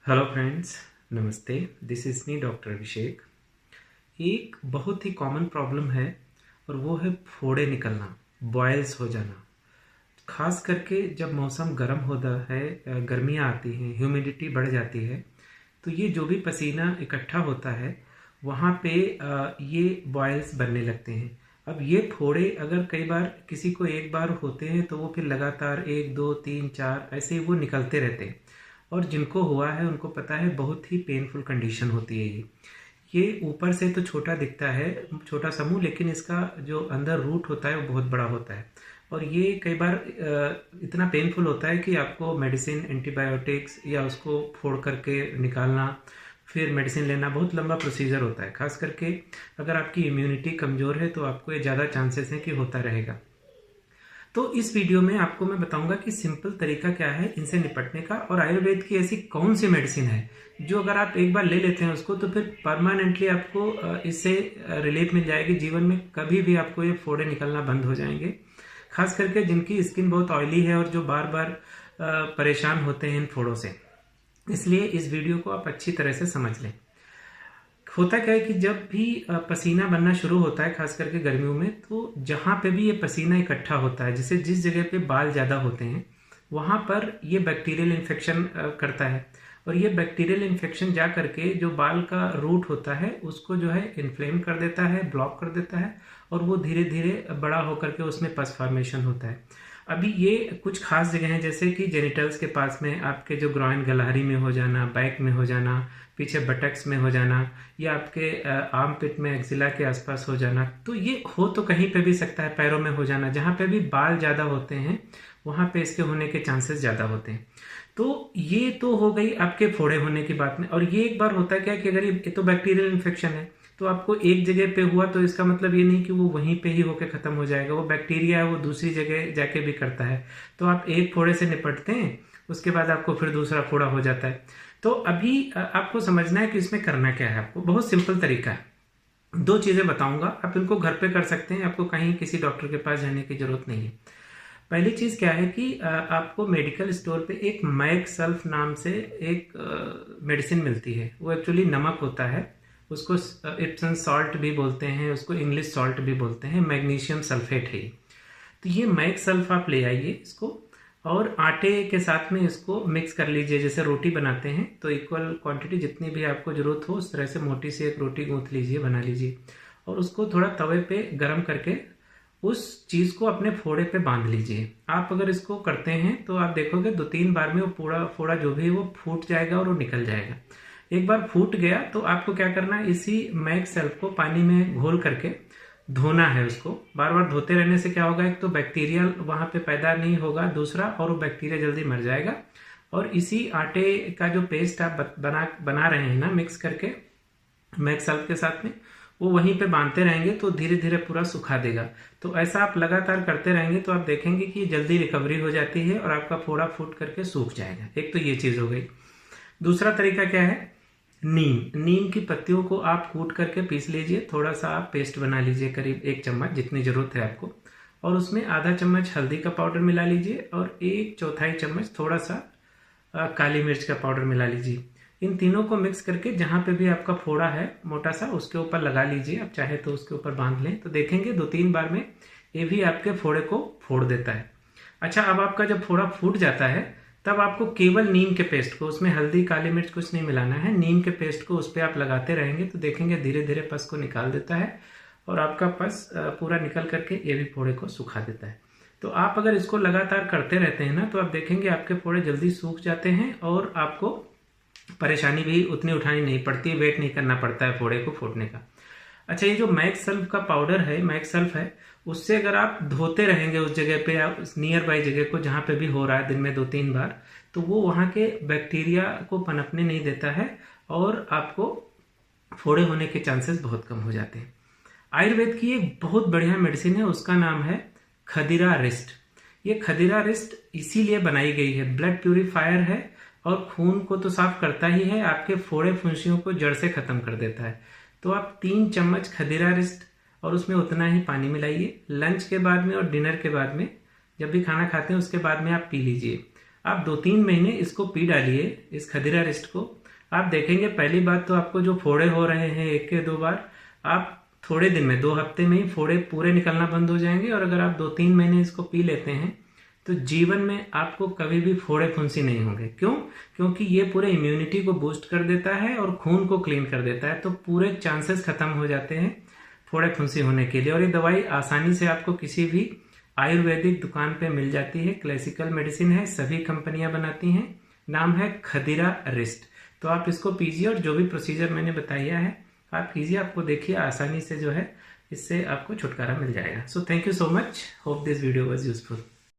Hello friends, नमस्ते। This is me doctor अभिषेक। एक बहुत ही कॉमन प्रॉब्लम है और वो है फोड़े निकलना, बॉयल्स हो जाना। खास करके जब मौसम गर्म होता है, गर्मियाँ आती हैं, ह्यूमिडिटी बढ़ जाती है, तो ये जो भी पसीना इकट्ठा होता है वहाँ पे ये बॉयल्स बनने लगते हैं। अब ये फोड़े अगर कई बार किसी को एक बार होते हैं तो वो फिर लगातार 1 2 3 4 ऐसे ही वो निकलते रहते हैं। और जिनको हुआ है उनको पता है बहुत ही पेनफुल कंडीशन होती है ये ऊपर से तो छोटा दिखता है, छोटा समूह, लेकिन इसका जो अंदर रूट होता है वो बहुत बड़ा होता है। और ये कई बार इतना पेनफुल होता है कि आपको मेडिसिन, एंटीबायोटिक्स या उसको फोड़ करके निकालना, फिर मेडिसिन लेना, बहुत लंबा प्रोसीजर होता है। खास करके अगर आपकी इम्यूनिटी कमज़ोर है तो आपको ये ज़्यादा चांसेस हैं कि होता रहेगा। तो इस वीडियो में आपको मैं बताऊंगा कि सिंपल तरीका क्या है इनसे निपटने का, और आयुर्वेद की ऐसी कौन सी मेडिसिन है जो अगर आप एक बार ले लेते हैं उसको तो फिर परमानेंटली आपको इससे रिलीफ मिल जाएगी। जीवन में कभी भी आपको ये फोड़े निकलना बंद हो जाएंगे। खास करके जिनकी स्किन बहुत ऑयली है और जो बार बार परेशान होते हैं इन फोड़ों से। इसलिए इस वीडियो को आप अच्छी तरह से समझ लें। होता क्या है कि जब भी पसीना बनना शुरू होता है, खास करके गर्मियों में, तो जहाँ पे भी ये पसीना इकट्ठा होता है, जिसे जिस जगह पे बाल ज़्यादा होते हैं वहाँ पर ये बैक्टीरियल इन्फेक्शन करता है। और ये बैक्टीरियल इन्फेक्शन जा करके जो बाल का रूट होता है उसको जो है इन्फ्लेम कर देता है, ब्लॉक कर देता है, और वो धीरे धीरे बड़ा होकर के उसमें पस फॉर्मेशन होता है। अभी ये कुछ खास जगह हैं, जैसे कि जेनिटल्स के पास में आपके जो ग्रॉइन गलहरी में हो जाना, बैक में हो जाना, पीछे बटक्स में हो जाना, या आपके आर्म पिट में एक्सिला के आसपास हो जाना। तो ये हो तो कहीं पे भी सकता है, पैरों में हो जाना, जहाँ पे भी बाल ज़्यादा होते हैं वहाँ पे इसके होने के चांसेस ज़्यादा होते हैं। तो ये तो हो गई आपके फोड़े होने की बात में। और ये एक बार होता है क्या कि अगर ये तो बैक्टीरियल इन्फेक्शन है तो आपको एक जगह पे हुआ तो इसका मतलब ये नहीं कि वो वहीं पे ही होके खत्म हो जाएगा। वो बैक्टीरिया है, वो दूसरी जगह जाके भी करता है। तो आप एक फोड़े से निपटते हैं, उसके बाद आपको फिर दूसरा फोड़ा हो जाता है। तो अभी आपको समझना है कि इसमें करना क्या है। आपको बहुत सिंपल तरीका है, 2 चीज़ें बताऊंगा, आप इनको घर पे कर सकते हैं। आपको कहीं किसी डॉक्टर के पास जाने की जरूरत नहीं है। पहली चीज़ क्या है कि आपको मेडिकल स्टोर पे एक मैक सल्फ नाम से एक मेडिसिन मिलती है। वो एक्चुअली नमक होता है, उसको इप्सन सॉल्ट भी बोलते हैं, उसको इंग्लिश सॉल्ट भी बोलते हैं, मैग्नीशियम सल्फेट है। तो ये मैक सल्फ आप ले आइए इसको, और आटे के साथ में इसको मिक्स कर लीजिए। जैसे रोटी बनाते हैं तो इक्वल क्वांटिटी जितनी भी आपको जरूरत हो उस तरह से मोटी सी एक रोटी गूंथ लीजिए, बना लीजिए, और उसको थोड़ा तवे पे गरम करके उस चीज को अपने फोड़े पे बांध लीजिए। आप अगर इसको करते हैं तो आप देखोगे 2 3 बार में वो पूरा फोड़ा जो भी है वो फूट जाएगा और वो निकल जाएगा। एक बार फूट गया तो आपको क्या करना है, इसी मैक सेल्फ को पानी में घोल करके धोना है। उसको बार बार धोते रहने से क्या होगा, एक तो बैक्टीरिया वहां पे पैदा नहीं होगा, दूसरा और वो बैक्टीरिया जल्दी मर जाएगा। और इसी आटे का जो पेस्ट आप बना रहे हैं ना मिक्स करके मैक सेल्फ के साथ में, वो वहीं पे बांधते रहेंगे तो धीरे धीरे पूरा सुखा देगा। तो ऐसा आप लगातार करते रहेंगे तो आप देखेंगे कि जल्दी रिकवरी हो जाती है और आपका फोड़ा फूट करके सूख जाएगा। एक तो ये चीज हो गई। दूसरा तरीका क्या है, नीम की पत्तियों को आप कूट करके पीस लीजिए, थोड़ा सा आप पेस्ट बना लीजिए, करीब 1 चम्मच जितनी जरूरत है आपको, और उसमें आधा चम्मच हल्दी का पाउडर मिला लीजिए और 1/4 चम्मच थोड़ा सा काली मिर्च का पाउडर मिला लीजिए। इन तीनों को मिक्स करके जहां पे भी आपका फोड़ा है मोटा सा उसके ऊपर लगा लीजिए। आप चाहे तो उसके ऊपर बांध लें, तो देखेंगे 2 3 बार में ये भी आपके फोड़े को फोड़ देता है। अच्छा, अब आपका जब फोड़ा फूट जाता है तब आपको केवल नीम के पेस्ट को, उसमें हल्दी काली मिर्च कुछ नहीं मिलाना है, नीम के पेस्ट को उस पर आप लगाते रहेंगे तो देखेंगे धीरे धीरे पस को निकाल देता है और आपका पस पूरा निकल करके ये भी फोड़े को सुखा देता है। तो आप अगर इसको लगातार करते रहते हैं ना तो आप देखेंगे आपके फोड़े जल्दी सूख जाते हैं और आपको परेशानी भी उतनी उठानी नहीं पड़ती, वेट नहीं करना पड़ता है फोड़े को फूटने का। अच्छा, ये जो मैक सल्फ का पाउडर है, मैक सल्फ है, उससे अगर आप धोते रहेंगे उस जगह पे या उस नियर बाई जगह को जहां पे भी हो रहा है दिन में 2 3 बार, तो वो वहां के बैक्टीरिया को पनपने नहीं देता है और आपको फोड़े होने के चांसेस बहुत कम हो जाते हैं। आयुर्वेद की एक बहुत बढ़िया मेडिसिन है, उसका नाम है खदीरा रिस्ट। ये खदीरा रिस्ट इसीलिए बनाई गई है, ब्लड प्यूरिफायर है और खून को तो साफ करता ही है, आपके फोड़े फुंसियों को जड़ से खत्म कर देता है। तो आप 3 चम्मच खदीरा रिस्ट और उसमें उतना ही पानी मिलाइए। लंच के बाद में और डिनर के बाद में, जब भी खाना खाते हैं उसके बाद में आप पी लीजिए। आप 2-3 महीने इसको पी डालिए, इस खदीरा रेस्ट को। आप देखेंगे पहली बात तो आपको जो फोड़े हो रहे हैं 1 के 2 बार, आप थोड़े दिन में 2 हफ्ते में ही फोड़े पूरे निकलना बंद हो जाएंगे। और अगर आप 2-3 महीने इसको पी लेते हैं तो जीवन में आपको कभी भी फोड़े फुंसी नहीं होंगे। क्यों? क्योंकि ये पूरे इम्यूनिटी को बूस्ट कर देता है और खून को क्लीन कर देता है, तो पूरे चांसेस खत्म हो जाते हैं फोड़े फुंसी होने के लिए। और ये दवाई आसानी से आपको किसी भी आयुर्वेदिक दुकान पे मिल जाती है, क्लासिकल मेडिसिन है, सभी कंपनियां बनाती हैं, नाम है खदीरा रेस्ट। तो आप इसको पीजिए और जो भी प्रोसीजर मैंने बताया है आप कीजिए, आपको देखिए आसानी से जो है इससे आपको छुटकारा मिल जाएगा। So thank you so much, hope this video was useful.